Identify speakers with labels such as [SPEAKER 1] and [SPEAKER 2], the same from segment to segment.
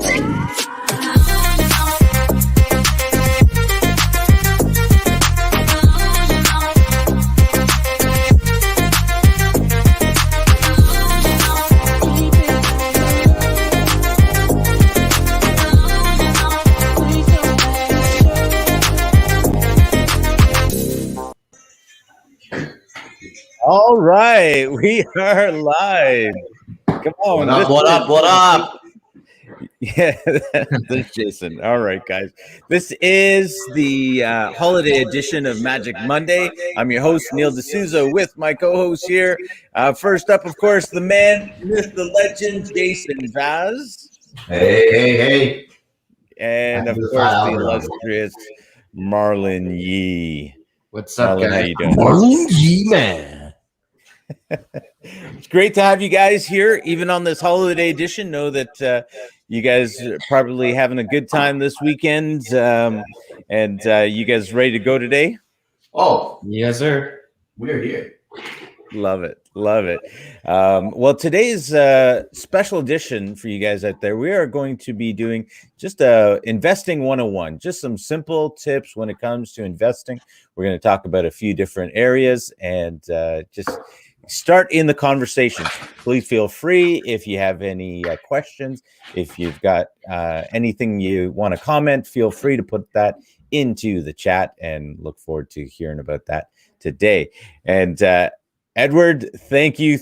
[SPEAKER 1] All right, we are live. Come on.
[SPEAKER 2] What up?
[SPEAKER 1] Yeah, this is Jason. All right, guys. This is the holiday edition of Magic Monday. I'm your host, Neil D'Souza, with my co-host here. First up, of course, the man, myth, the legend, Jason Vaz.
[SPEAKER 2] Hey.
[SPEAKER 1] And, of course, the illustrious Marlon Yee.
[SPEAKER 2] What's up,
[SPEAKER 1] Marlon,
[SPEAKER 2] guys?
[SPEAKER 1] how you doing?
[SPEAKER 2] Marlon Yee, man.
[SPEAKER 1] It's great to have you guys here, even on this holiday edition. Know that you guys are probably having a good time this weekend, and you guys ready to go today?
[SPEAKER 2] Oh, yes, sir. We're here.
[SPEAKER 1] Love it. Well, today's special edition for you guys out there, we are going to be doing just investing 101, just some simple tips when it comes to investing. We're going to talk about a few different areas and just start in the conversations. Please feel free if you have any questions. If you've got anything you want to comment, feel free to put that into the chat, and look forward to hearing about that today. And Edward, thank you.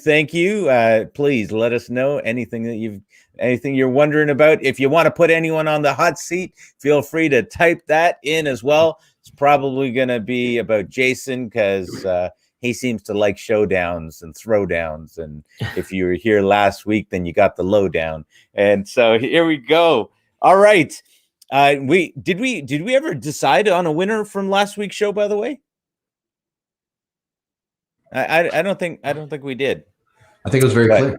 [SPEAKER 1] Please let us know anything you're wondering about. If you want to put anyone on the hot seat, feel free to type that in as well. It's probably going to be about Jason, because he seems to like showdowns and throwdowns. And if you were here last week, then you got the lowdown. And so here we go. All right. Did we ever decide on a winner from last week's show, by the way? I don't think we did.
[SPEAKER 2] I think it was very clear.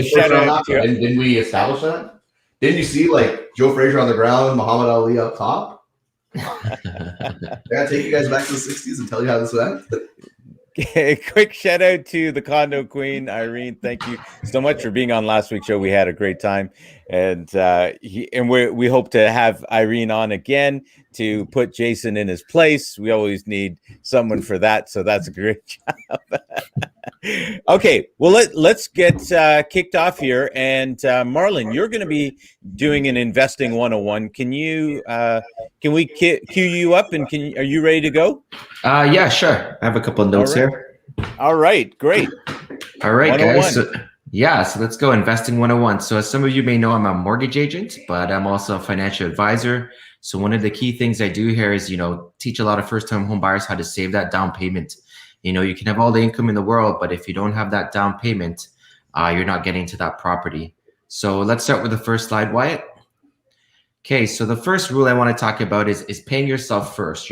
[SPEAKER 1] Shout out to
[SPEAKER 2] didn't we establish that? Didn't you see like Joe Frazier on the ground, Muhammad Ali up top? Can I take you guys back to the 60s and tell you how this went?
[SPEAKER 1] Quick shout out to the condo queen, Irene. Thank you so much for being on last week's show. We had a great time, and we hope to have Irene on again to put Jason in his place. We always need someone for that, so that's a great job. Okay, well let's get kicked off here. And Marlon, you're going to be doing an investing 101. Can we cue you up, and are you ready to go?
[SPEAKER 3] Yeah, sure. I have a couple of notes here.
[SPEAKER 1] All right, great.
[SPEAKER 3] All right, guys. So let's go investing 101. So as some of you may know, I'm a mortgage agent, but I'm also a financial advisor. So one of the key things I do here is, teach a lot of first-time home buyers how to save that down payment. You can have all the income in the world, but if you don't have that down payment, you're not getting to that property. So let's start with the first slide, Wyatt. Okay, so the first rule I want to talk about is paying yourself first.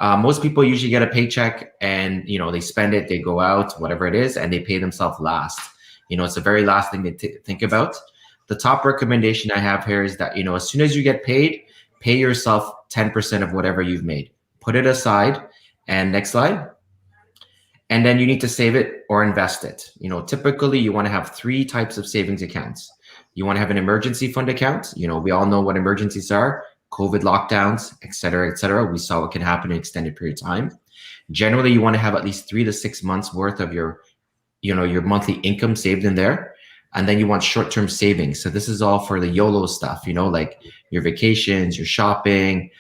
[SPEAKER 3] Most people usually get a paycheck and, they spend it, they go out, whatever it is, and they pay themselves last. It's the very last thing to think about. The top recommendation I have here is that, as soon as you get paid, pay yourself 10% of whatever you've made. Put it aside. And next slide. And then you need to save it or invest it. Typically you want to have 3 types of savings accounts. You want to have an emergency fund account. We all know what emergencies are. COVID lockdowns, et cetera. We saw what can happen in an extended period of time. Generally, you want to have at least 3 to 6 months worth of your monthly income saved in there. And then you want short-term savings. So this is all for the YOLO stuff, like your vacations, your shopping,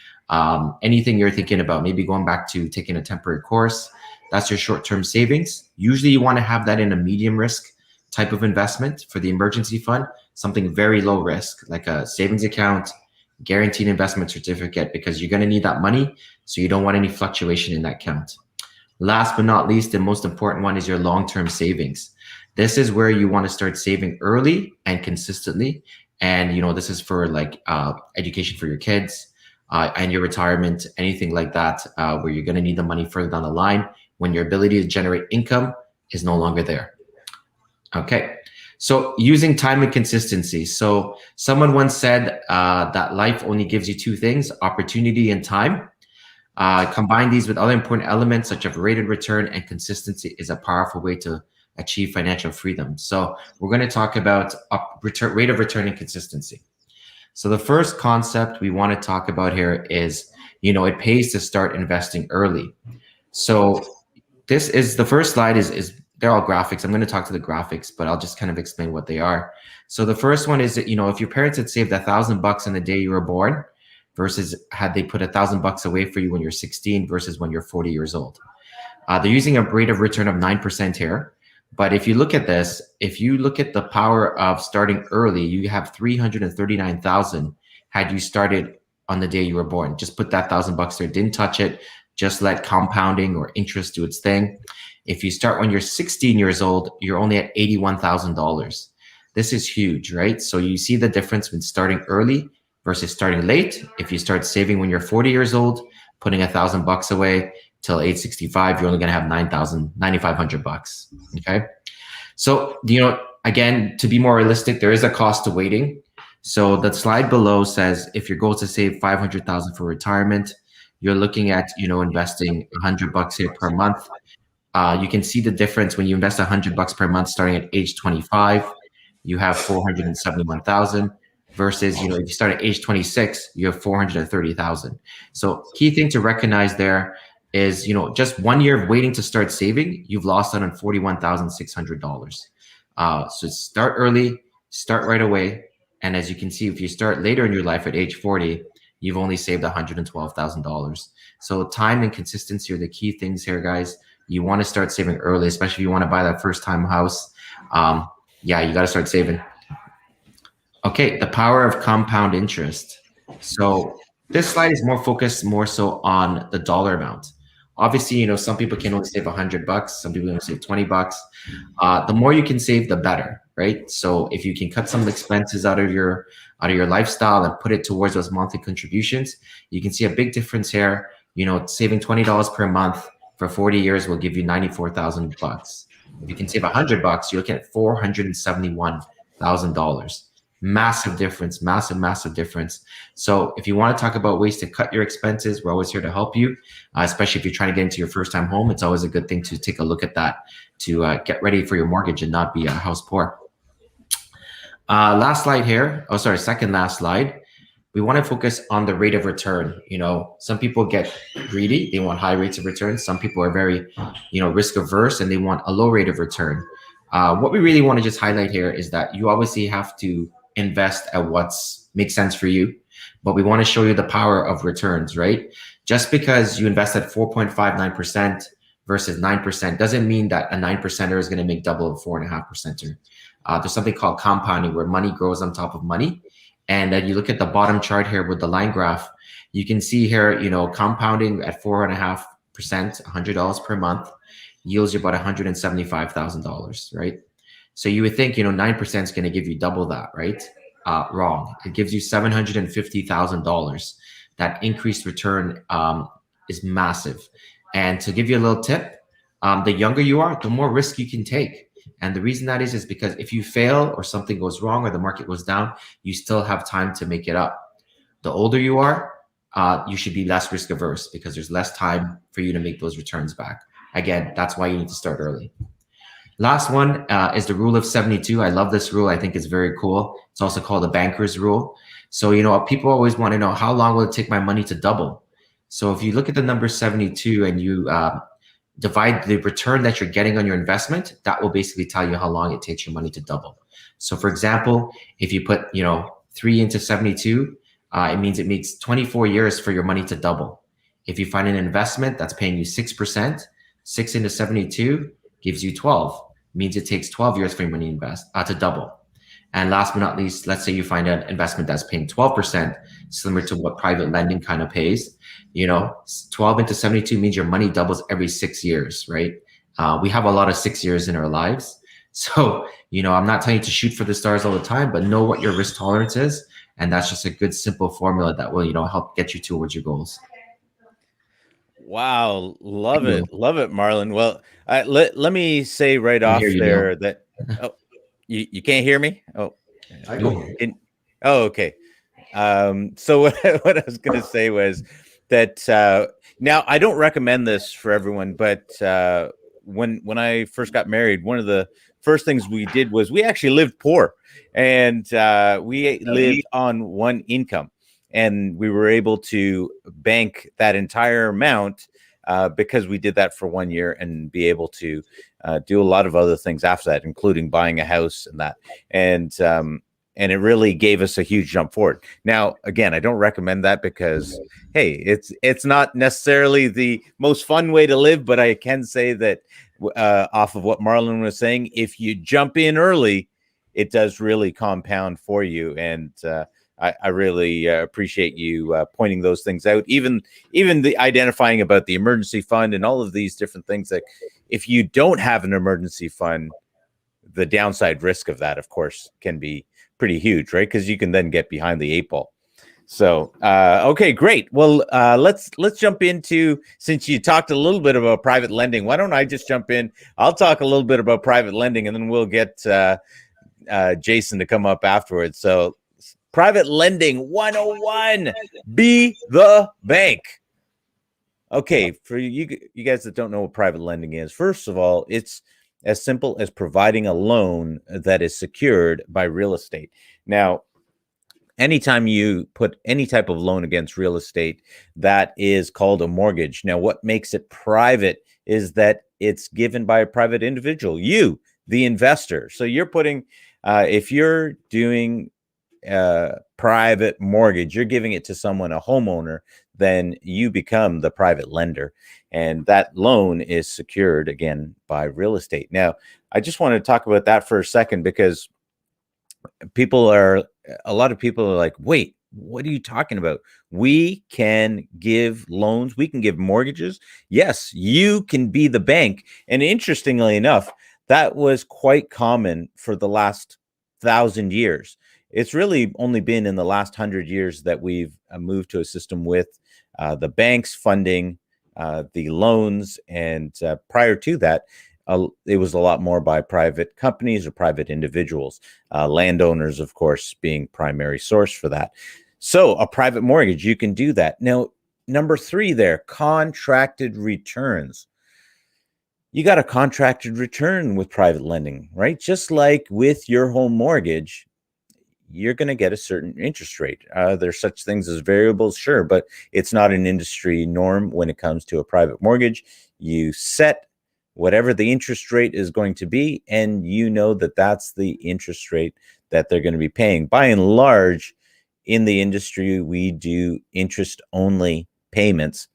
[SPEAKER 3] anything you're thinking about, maybe going back to taking a temporary course. That's your short-term savings. Usually you want to have that in a medium risk type of investment. For the emergency fund, something very low risk, like a savings account, guaranteed investment certificate, because you're going to need that money. So you don't want any fluctuation in that account. Last but not least, the most important one is your long-term savings. This is where you want to start saving early and consistently. And, this is for like education for your kids and your retirement, anything like that, where you're going to need the money further down the line when your ability to generate income is no longer there. Okay. So using time and consistency. So someone once said that life only gives you 2 things, opportunity and time. Combine these with other important elements such as rate of return and consistency is a powerful way to achieve financial freedom. So we're going to talk about rate of return and consistency. So the first concept we want to talk about here is, it pays to start investing early. So this is the first slide is they're all graphics. I'm going to talk to the graphics, but I'll just kind of explain what they are. So the first one is that, if your parents had saved $1,000 on the day you were born versus had they put $1,000 away for you when you're 16 versus when you're 40 years old. They're using a rate of return of 9% here. But if you look at this, if you look at the power of starting early, you have 339,000 had you started on the day you were born. Just put that $1,000 there, didn't touch it, just let compounding or interest do its thing. If you start when you're 16 years old, you're only at $81,000. This is huge, right? So you see the difference when starting early versus starting late. If you start saving when you're 40 years old, putting $1,000 away till age 65, you're only going to have $9,500. Okay. So, again, to be more realistic, there is a cost to waiting. So the slide below says, if your goal is to save $500,000 for retirement, you're looking at, investing $100 here per month. You can see the difference when you invest $100 per month starting at age 25, you have 471,000 versus, if you start at age 26, you have 430,000. So key thing to recognize there is, just 1 year of waiting to start saving, you've lost out on $41,600. So start early, start right away. And as you can see, if you start later in your life at age 40, you've only saved $112,000. So time and consistency are the key things here, guys. You want to start saving early, especially if you want to buy that first time house. You got to start saving. Okay, the power of compound interest. So this slide is more so on the dollar amount. Obviously, some people can only save $100. Some people only save $20. The more you can save, the better, right? So if you can cut some expenses out of your lifestyle and put it towards those monthly contributions, you can see a big difference here. Saving $20 per month for 40 years will give you $94,000. If you can save $100, you're looking at $471,000. Massive difference, massive difference. So if you want to talk about ways to cut your expenses, we're always here to help you, especially if you're trying to get into your first time home. It's always a good thing to take a look at that to get ready for your mortgage and not be house poor. Last slide here. Oh, sorry, second last slide. We want to focus on the rate of return. Some people get greedy. They want high rates of return. Some people are very, risk averse and they want a low rate of return. What we really want to just highlight here is that you obviously have to invest at what's makes sense for you, but we want to show you the power of returns, right? Just because you invest at 4.59% versus 9% doesn't mean that a 9%er is going to make double of 4.5%er. There's something called compounding where money grows on top of money. And then you look at the bottom chart here with the line graph, you can see here, compounding at 4.5%, $100 per month yields you about $175,000, right? So you would think, 9% is going to give you double that, right? Wrong. It gives you $750,000. That increased return is massive. And to give you a little tip, the younger you are, the more risk you can take. And the reason that is because if you fail or something goes wrong or the market goes down, you still have time to make it up. The older you are, you should be less risk averse because there's less time for you to make those returns back. Again, that's why you need to start early. Last one is the rule of 72. I love this rule. I think it's very cool. It's also called the banker's rule. So, people always want to know, how long will it take my money to double? So if you look at the number 72 and you divide the return that you're getting on your investment, that will basically tell you how long it takes your money to double. So for example, if you put, 3 into 72, it means it makes 24 years for your money to double. If you find an investment that's paying you 6%, 6 into 72 gives you 12. Means it takes 12 years for your money to double. And last but not least, let's say you find an investment that's paying 12%, similar to what private lending kind of pays. 12 into 72 means your money doubles every 6 years, right? We have a lot of 6 years in our lives. So, I'm not telling you to shoot for the stars all the time, but know what your risk tolerance is. And that's just a good, simple formula that will, help get you towards your goals.
[SPEAKER 1] Wow. Love it, Marlon. Well, let me say right off there that, you can't hear me? Oh,
[SPEAKER 2] I can.
[SPEAKER 1] Okay. So what I was going to say was that now I don't recommend this for everyone, but when I first got married, one of the first things we did was we actually lived poor, and we lived on one income, and we were able to bank that entire amount because we did that for 1 year and be able to do a lot of other things after that, including buying a house and that. And it really gave us a huge jump forward. Now, again, I don't recommend that because, hey, it's not necessarily the most fun way to live, but I can say that off of what Marlon was saying, if you jump in early, it does really compound for you. And I really appreciate you pointing those things out. Even the identifying about the emergency fund and all of these different things. That if you don't have an emergency fund, the downside risk of that, of course, can be pretty huge, right? Because you can then get behind the 8 ball. So, okay, great. Well, let's jump into, since you talked a little bit about private lending, why don't I just jump in? I'll talk a little bit about private lending, and then we'll get Jason to come up afterwards. So, private lending 101, be the bank. Okay, for you guys that don't know what private lending is, first of all, it's as simple as providing a loan that is secured by real estate. Now, anytime you put any type of loan against real estate, that is called a mortgage. Now, what makes it private is that it's given by a private individual, you, the investor. So you're putting, if you're doing private mortgage, you're giving it to someone, a homeowner, then you become the private lender. And that loan is secured, again, by real estate. Now, I just want to talk about that for a second, because a lot of people are like, wait, what are you talking about? We can give loans. We can give mortgages. Yes, you can be the bank. And interestingly enough, that was quite common for the last 1,000 years. It's really only been in the last 100 years that we've moved to a system with the banks funding the loans. And prior to that, it was a lot more by private companies or private individuals, landowners, of course, being primary source for that. So a private mortgage, you can do that. Now, number 3 there, contracted returns. You got a contracted return with private lending, right? Just like with your home mortgage, you're going to get a certain interest rate. There's such things as variables, sure, but it's not an industry norm when it comes to a private mortgage. You set whatever the interest rate is going to be, and you know that that's the interest rate that they're going to be paying. By and large, in the industry, we do interest-only payments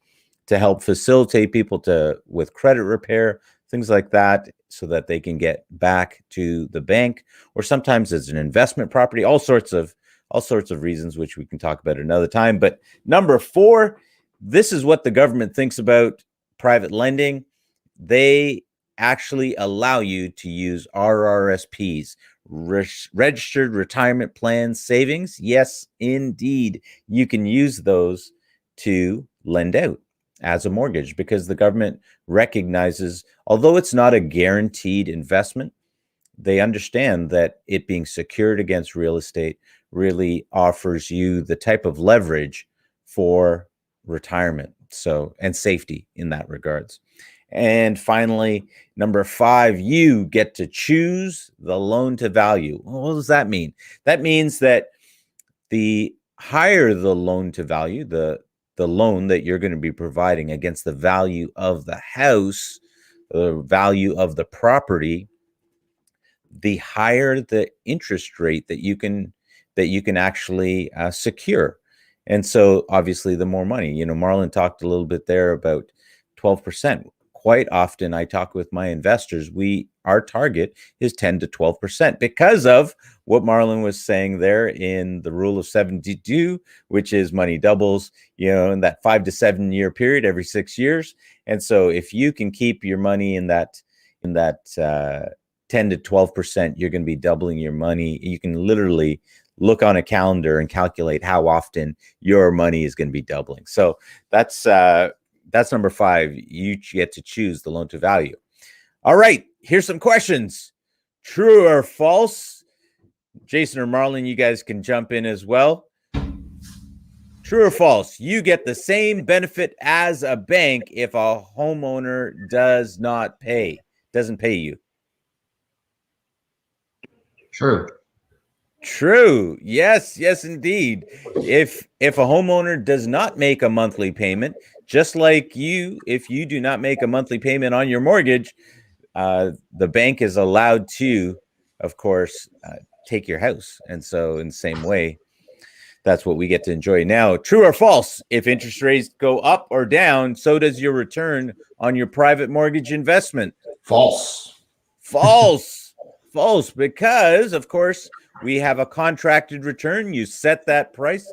[SPEAKER 1] to help facilitate people with credit repair, things like that, so that they can get back to the bank, or sometimes it's an investment property, all sorts of reasons, which we can talk about another time. But number 4, this is what the government thinks about private lending. They actually allow you to use RRSPs, registered retirement plan savings. Yes, indeed, you can use those to lend out as a mortgage, because the government recognizes, although it's not a guaranteed investment, they understand that it being secured against real estate really offers you the type of leverage for retirement, so, and safety in that regards. And finally, number 5, you get to choose the loan to value. Well, what does that mean? That means that the higher the loan to value, the loan that you're going to be providing against the value of the house, the value of the property, the higher the interest rate that you can actually secure. And so obviously the more money, Marlon talked a little bit there about 12%. Quite often I talk with my investors, our target is 10 to 12% because of what Marlon was saying there in the rule of 72, which is money doubles, in that 5 to 7 year period every 6 years. And so if you can keep your money in that 10 to 12%, you're going to be doubling your money. You can literally look on a calendar and calculate how often your money is going to be doubling. So that's number 5. You get to choose the loan to value. All right, here's some questions. True or false? Jason or Marlon, you guys can jump in as well. True or false? You get the same benefit as a bank if a homeowner doesn't pay you.
[SPEAKER 3] True.
[SPEAKER 1] True. Yes, indeed. If a homeowner does not make a monthly payment, just like you, if you do not make a monthly payment on your mortgage, the bank is allowed to, of course, take your house. And so in the same way, that's what we get to enjoy. Now, true or false? If interest rates go up or down, so does your return on your private mortgage investment.
[SPEAKER 2] False.
[SPEAKER 1] False. False, because of course we have a contracted return. You set that price,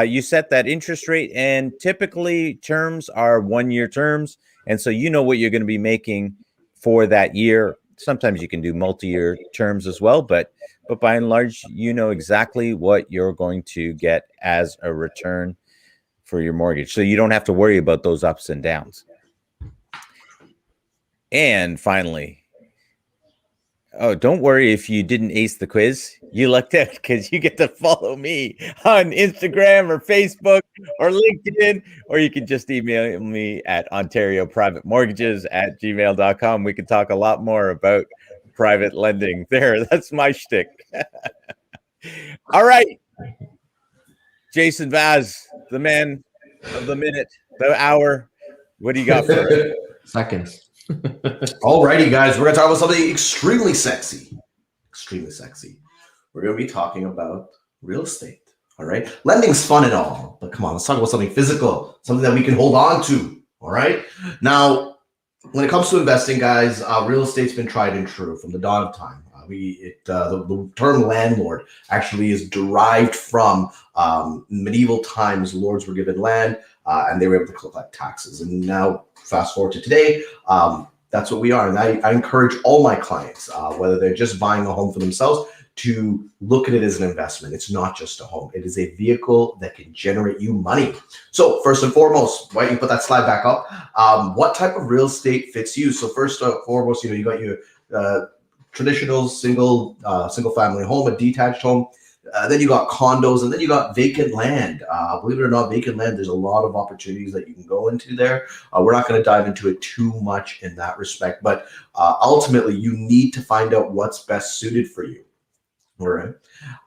[SPEAKER 1] you set that interest rate, and typically terms are 1-year terms. And so you know what you're going to be making for that year. Sometimes you can do multi-year terms as well, but by and large, you know exactly what you're going to get as a return for your mortgage. So you don't have to worry about those ups and downs. And finally, oh, don't worry if you didn't ace the quiz. You lucked out because you get to follow me on Instagram or Facebook or LinkedIn, or you can just email me at ontarioprivatemortgages@gmail.com. We can talk a lot more about private lending there. That's my shtick. All right. Jason Vaz, the man of the minute, the hour. What do you got for us?
[SPEAKER 3] Seconds.
[SPEAKER 2] Alrighty, guys, we're going to talk about something extremely sexy. Extremely sexy. We're going to be talking about real estate. All right. Lending's fun and all, but come on, let's talk about something physical, something that we can hold on to. All right. Now, when it comes to investing, guys, real estate's been tried and true from the dawn of time. The term landlord actually is derived from medieval times. Lords were given land and they were able to collect taxes. And now, fast forward to today, that's what we are. And I encourage all my clients, whether they're just buying a home for themselves, to look at it as an investment. It's not just a home. It is a vehicle that can generate you money. So first and foremost, why don't you put that slide back up? What type of real estate fits you? So first and foremost, you got your traditional single family home, a detached home. Then you got condos, and then you got vacant land. Believe it or not, vacant land, there's a lot of opportunities that you can go into there. We're not going to dive into it too much in that respect, but ultimately you need to find out what's best suited for you. All right.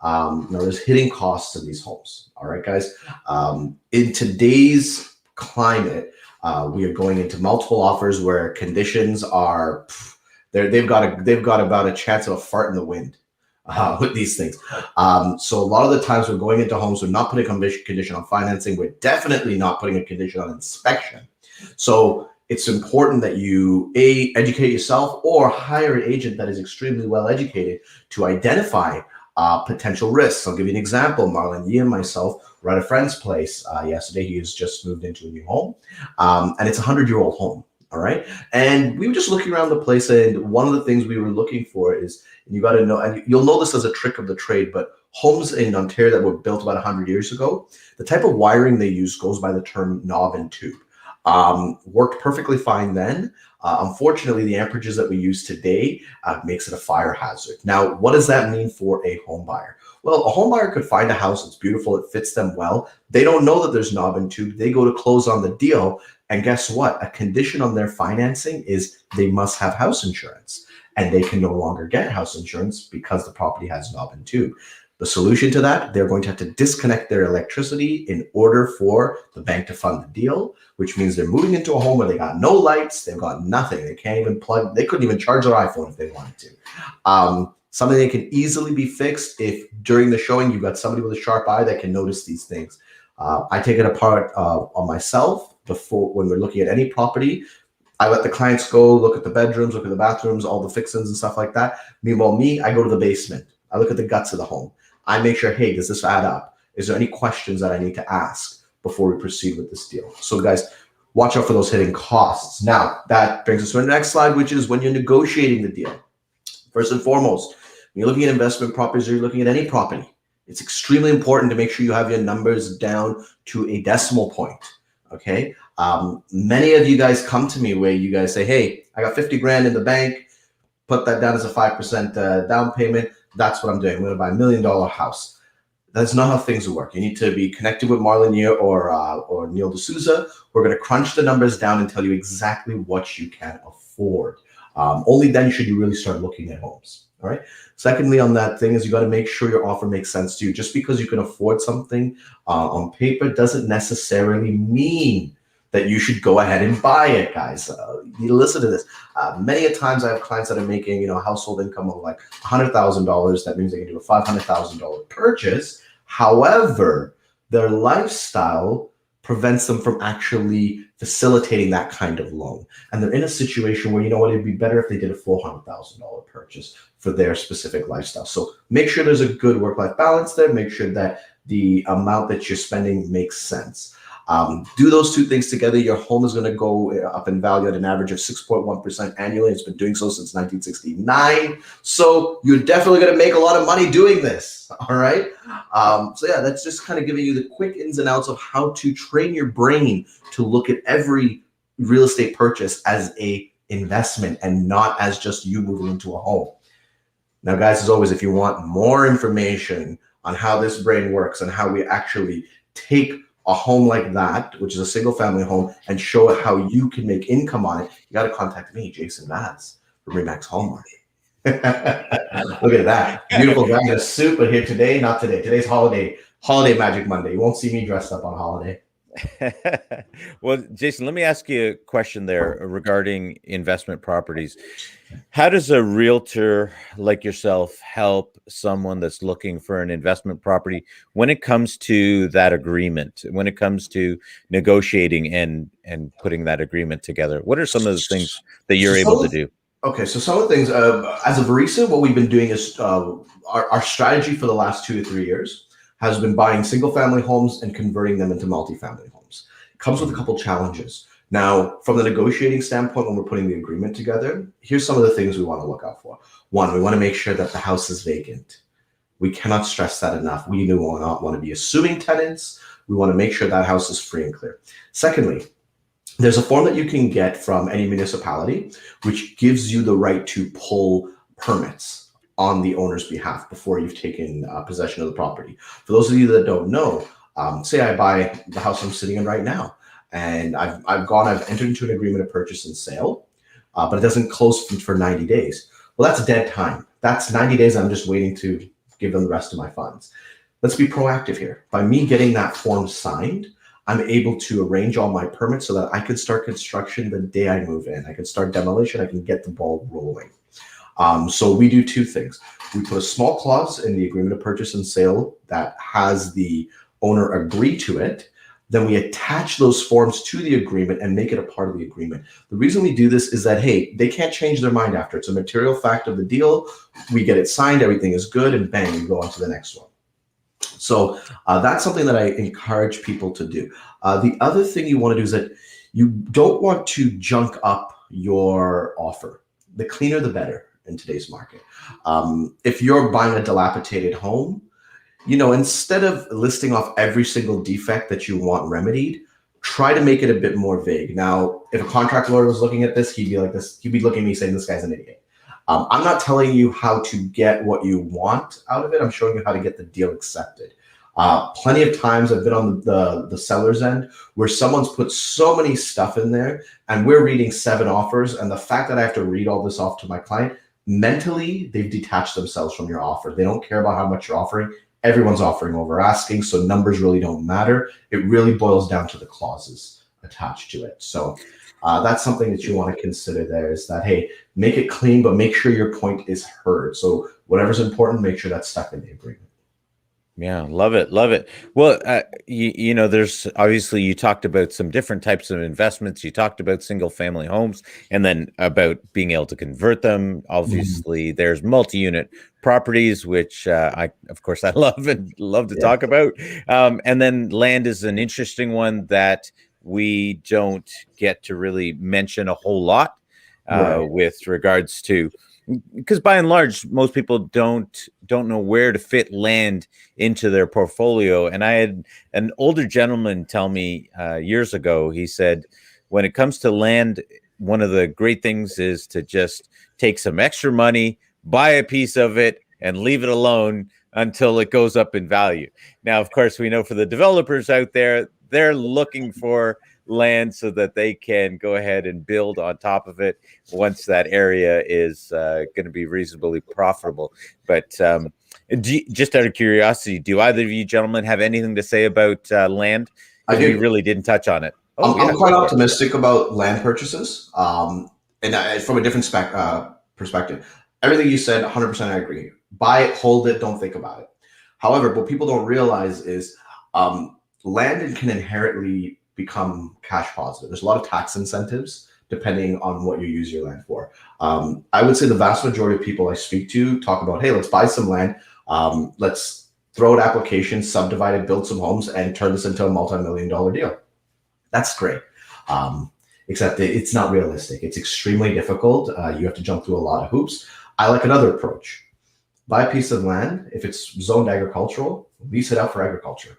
[SPEAKER 2] Now there's hitting costs in these homes. All right, guys. In today's climate, we are going into multiple offers where conditions are they've got about a chance of a fart in the wind with these things. So a lot of the times we're going into homes, we're not putting a condition on financing. We're definitely not putting a condition on inspection. So it's important that you educate yourself or hire an agent that is extremely well educated to identify potential risks. I'll give you an example. Marlon Yee and myself were at a friend's place yesterday. He has just moved into a new home, and it's a 100-year-old home. All right. And we were just looking around the place, and one of the things we were looking for is, and you got to know, and you'll know this as a trick of the trade, but homes in Ontario that were built about 100 years ago, the type of wiring they use goes by the term knob and tube. Worked perfectly fine then. Unfortunately, the amperages that we use today makes it a fire hazard. Now, what does that mean for a home buyer? Well, a home buyer could find a house that's beautiful, it fits them well. They don't know that there's knob and tube. They go to close on the deal, and guess what? A condition on their financing is they must have house insurance, and they can no longer get house insurance because the property has knob and tube. The solution to that, they're going to have to disconnect their electricity in order for the bank to fund the deal, which means they're moving into a home where they got no lights, they've got nothing. They can't even plug, they couldn't even charge their iPhone if they wanted to. Something that can easily be fixed if during the showing you've got somebody with a sharp eye that can notice these things. I take it apart on myself before when we're looking at any property. I let the clients go look at the bedrooms, look at the bathrooms, all the fixings and stuff like that. Meanwhile, I go to the basement. I look at the guts of the home. I make sure, hey, does this add up? Is there any questions that I need to ask before we proceed with this deal? So guys, watch out for those hidden costs. Now, that brings us to the next slide, which is when you're negotiating the deal. First and foremost, when you're looking at investment properties or you're looking at any property, it's extremely important to make sure you have your numbers down to a decimal point, okay? Many of you guys come to me where you guys say, hey, I got 50 grand in the bank, put that down as a 5% down payment. That's what I'm doing. I'm going to buy $1 million house. That's not how things work. You need to be connected with Marlon Yee or Neil D'Souza. We're going to crunch the numbers down and tell you exactly what you can afford. Only then should you really start looking at homes. All right. Secondly, on that thing is you got to make sure your offer makes sense to you. Just because you can afford something on paper doesn't necessarily mean that you should go ahead and buy it, guys. You need to listen to this. Many a times I have clients that are making, household income of like $100,000. That means they can do a $500,000 purchase. However, their lifestyle prevents them from actually facilitating that kind of loan. And they're in a situation where, it'd be better if they did a $400,000 purchase for their specific lifestyle. So make sure there's a good work-life balance there. Make sure that the amount that you're spending makes sense. Do those two things together, your home is going to go up in value at an average of 6.1% annually. It's been doing so since 1969. So you're definitely going to make a lot of money doing this. All right. So yeah, that's just kind of giving you the quick ins and outs of how to train your brain to look at every real estate purchase as a investment and not as just you moving into a home. Now, guys, as always, if you want more information on how this brain works and how we actually take a home like that, which is a single family home, and show how you can make income on it, you got to contact me, Jason Vaz, from Remax Hallmark. Look at that. Beautiful guy in a suit, but here today, not today. Today's holiday Magic Monday. You won't see me dressed up on holiday.
[SPEAKER 1] Well, Jason, let me ask you a question there regarding investment properties. How does a realtor like yourself help someone that's looking for an investment property when it comes to that agreement, when it comes to negotiating and putting that agreement together? What are some of the things that you're able to do?
[SPEAKER 2] Okay, so some of the things, as a barista, what we've been doing is our strategy for the last 2 to 3 years has been buying single family homes and converting them into multifamily homes. It comes with a couple challenges. Now, from the negotiating standpoint, when we're putting the agreement together, here's some of the things we want to look out for. One, we want to make sure that the house is vacant. We cannot stress that enough. We do not want to be assuming tenants. We want to make sure that house is free and clear. Secondly, there's a form that you can get from any municipality, which gives you the right to pull permits on the owner's behalf before you've taken possession of the property. For those of you that don't know, say I buy the house I'm sitting in right now, and I've entered into an agreement of purchase and sale, but it doesn't close for 90 days. Well, that's dead time. That's 90 days I'm just waiting to give them the rest of my funds. Let's be proactive here. By me getting that form signed, I'm able to arrange all my permits so that I can start construction the day I move in. I can start demolition. I can get the ball rolling. So we do two things. We put a small clause in the agreement of purchase and sale that has the owner agree to it. Then we attach those forms to the agreement and make it a part of the agreement. The reason we do this is that, hey, they can't change their mind after. It's a material fact of the deal. We get it signed, everything is good, and bang, we go on to the next one. So that's something that I encourage people to do. The other thing you want to do is that you don't want to junk up your offer. The cleaner, the better in today's market. If you're buying a dilapidated home, instead of listing off every single defect that you want remedied, try to make it a bit more vague. Now, if a contract lawyer was looking at this, he'd be like this. He'd be looking at me saying, this guy's an idiot. I'm not telling you how to get what you want out of it. I'm showing you how to get the deal accepted. Plenty of times I've been on the seller's end where someone's put so many stuff in there and we're reading 7 offers. And the fact that I have to read all this off to my client, mentally, they've detached themselves from your offer. They don't care about how much you're offering. Everyone's offering over asking, so numbers really don't matter. It really boils down to the clauses attached to it. So that's something that you want to consider there is that, hey, make it clean, but make sure your point is heard. So whatever's important, make sure that's stuck in the agreement.
[SPEAKER 1] Yeah, love it. Love it. Well, there's obviously, you talked about some different types of investments. You talked about single family homes and then about being able to convert them. Obviously, there's multi-unit properties, which of course, I love and love to talk about. And then land is an interesting one that we don't get to really mention a whole lot with regards to, because by and large, most people don't know where to fit land into their portfolio. And I had an older gentleman tell me years ago, he said, when it comes to land, one of the great things is to just take some extra money, buy a piece of it, and leave it alone until it goes up in value. Now, of course, we know for the developers out there, they're looking for land so that they can go ahead and build on top of it once that area is going to be reasonably profitable. But just out of curiosity, do either of you gentlemen have anything to say about land? We really didn't touch on it.
[SPEAKER 2] I'm quite optimistic about land purchases. And from a different perspective, everything you said, 100% I agree. Buy it, hold it, don't think about it. However, what people don't realize is land can inherently become cash positive. There's a lot of tax incentives depending on what you use your land for. I would say the vast majority of people I speak to talk about, hey, let's buy some land. Let's throw out applications, subdivide it, build some homes, and turn this into a multi-million-dollar deal. That's great. Except it's not realistic. It's extremely difficult. You have to jump through a lot of hoops. I like another approach. Buy a piece of land. If it's zoned agricultural, lease it out for agriculture.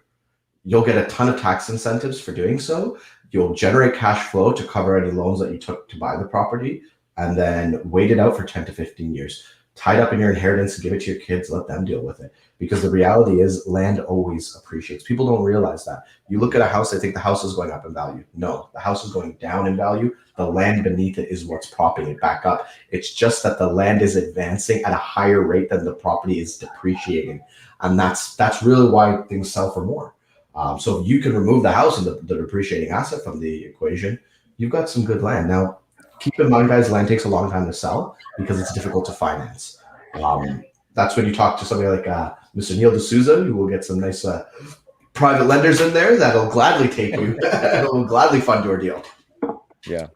[SPEAKER 2] You'll get a ton of tax incentives for doing so. You'll generate cash flow to cover any loans that you took to buy the property, and then wait it out for 10 to 15 years. Tie it up in your inheritance and give it to your kids. Let them deal with it. Because the reality is land always appreciates. People don't realize that. You look at a house, they think the house is going up in value. No, the house is going down in value. The land beneath it is what's propping it back up. It's just that the land is advancing at a higher rate than the property is depreciating. And that's really why things sell for more. So if you can remove the house and the depreciating asset from the equation, you've got some good land. Now, keep in mind, guys, land takes a long time to sell because it's difficult to finance. That's when you talk to somebody like Mr. Neil D'Souza, you will get some nice private lenders in there that'll gladly take you, that'll gladly fund your deal.
[SPEAKER 1] Yeah.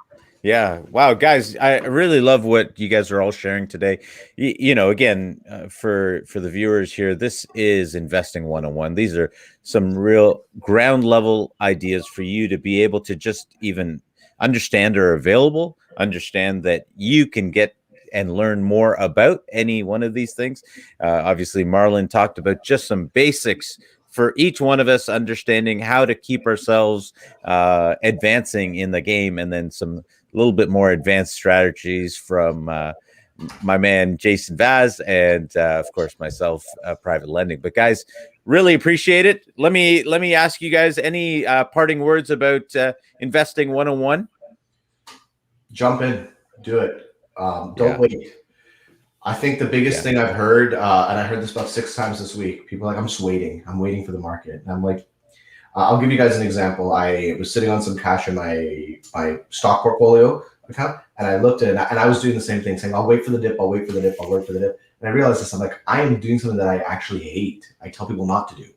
[SPEAKER 1] Yeah. Wow, guys, I really love what you guys are all sharing today. Again, for the viewers here, this is Investing 101. These are some real ground level ideas for you to be able to just even understand are available, understand that you can get and learn more about any one of these things. Obviously, Marlon talked about just some basics for each one of us, understanding how to keep ourselves advancing in the game, and then some little bit more advanced strategies from my man Jason Vaz, and of course myself, private lending. But guys, really appreciate it. Let me ask you guys any parting words about Investing 101.
[SPEAKER 2] Jump in, do it. Don't wait. I think the biggest thing I've heard, and I heard this about 6 times this week, people are like, I'm just waiting. I'm waiting for the market. And I'm like, I'll give you guys an example. I was sitting on some cash in my stock portfolio account, and I looked at it, and I was doing the same thing, saying, I'll wait for the dip, I'll wait for the dip, I'll wait for the dip. And I realized this, I'm like, I am doing something that I actually hate. I tell people not to do.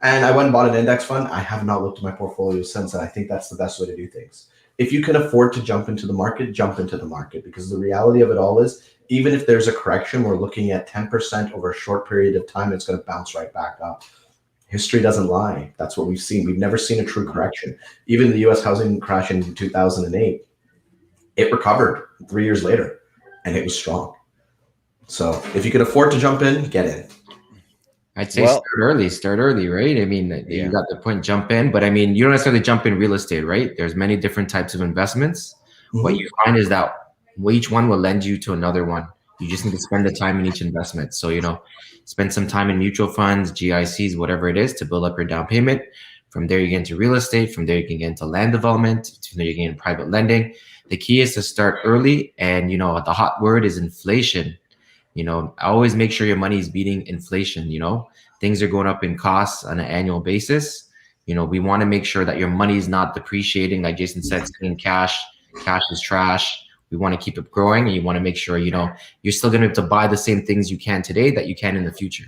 [SPEAKER 2] And I went and bought an index fund. I have not looked at my portfolio since, and I think that's the best way to do things. If you can afford to jump into the market, jump into the market, because the reality of it all is, even if there's a correction, we're looking at 10% over a short period of time, it's going to bounce right back up. History doesn't lie. That's what we've seen. We've never seen a true correction. Even the US housing crash in 2008, it recovered 3 years later, and it was strong. So if you can afford to jump in, get in.
[SPEAKER 3] I'd say start early, right? I mean, you got the point, jump in, but I mean, you don't necessarily jump in real estate, right? There's many different types of investments. Mm-hmm. What you find is that each one will lend you to another one. You just need to spend the time in each investment. So, spend some time in mutual funds, GICs, whatever it is, to build up your down payment. From there, you get into real estate. From there, you can get into land development. From there, you get into private lending. The key is to start early. And, the hot word is inflation. Always make sure your money is beating inflation. Things are going up in costs on an annual basis. We want to make sure that your money is not depreciating. Like Jason said, in cash is trash. We want to keep it growing, and you want to make sure, you're still going to have to buy the same things you can today that you can in the future.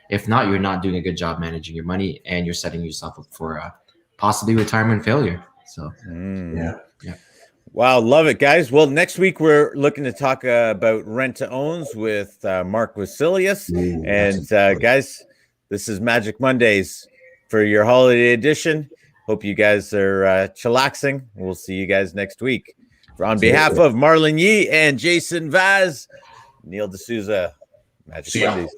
[SPEAKER 3] If not, you're not doing a good job managing your money, and you're setting yourself up for possibly retirement failure. So,
[SPEAKER 2] yeah.
[SPEAKER 1] Wow, love it, guys. Well, next week we're looking to talk about rent to owns with Mark Vasilius. And guys, this is Magic Mondays for your holiday edition. Hope you guys are chillaxing. We'll see you guys next week. On behalf of Marlon Yee and Jason Vaz, Neil D'Souza, Magic Mondays.